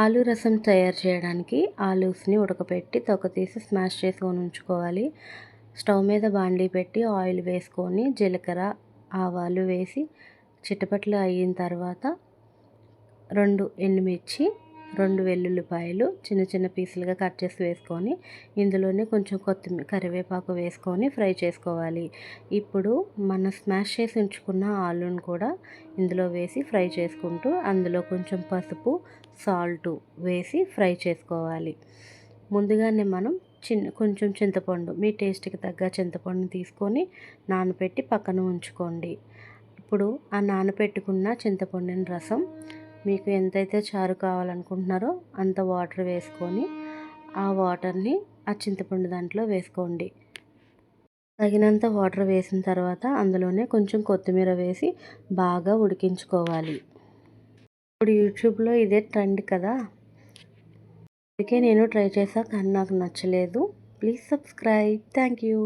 ఆలు రసం తయారు చేయడానికి ఆలూస్ని ఉడకపెట్టి తొక్క తీసి స్మాష్ చేసుకొని ఉంచుకోవాలి. స్టవ్ మీద బాండీ పెట్టి ఆయిల్ వేసుకొని జీలకర్ర, ఆవాలు వేసి చిటపట్లు అయిన తర్వాత 2 ఎండుమిర్చి, 2 వెల్లుల్లిపాయలు చిన్న చిన్న పీసులుగా కట్ చేసి వేసుకొని ఇందులోనే కొంచెం కరివేపాకు వేసుకొని ఫ్రై చేసుకోవాలి. ఇప్పుడు మనం స్మాష్ చేసి ఉంచుకున్న ఆలూను కూడా ఇందులో వేసి ఫ్రై చేసుకుంటూ అందులో కొంచెం పసుపు, సాల్టు వేసి ఫ్రై చేసుకోవాలి. ముందుగానే మనం కొంచెం చింతపండు, మీ టేస్ట్కి తగ్గ చింతపండు తీసుకొని నానబెట్టి పక్కన ఉంచుకోండి. ఇప్పుడు ఆ నానబెట్టుకున్న చింతపండుని రసం మీకు ఎంతైతే చారు కావాలనుకుంటున్నారో అంత వాటర్ వేసుకొని ఆ వాటర్ని ఆ చింతపండు దాంట్లో వేసుకోండి. తగినంత వాటర్ వేసిన తర్వాత అందులోనే కొంచెం కొత్తిమీర వేసి బాగా ఉడికించుకోవాలి. ఇప్పుడు యూట్యూబ్లో ఇదే ట్రెండ్ కదా, అందుకే నేను ట్రై చేసా కానీ నాకు నచ్చలేదు. Please subscribe. Thank you.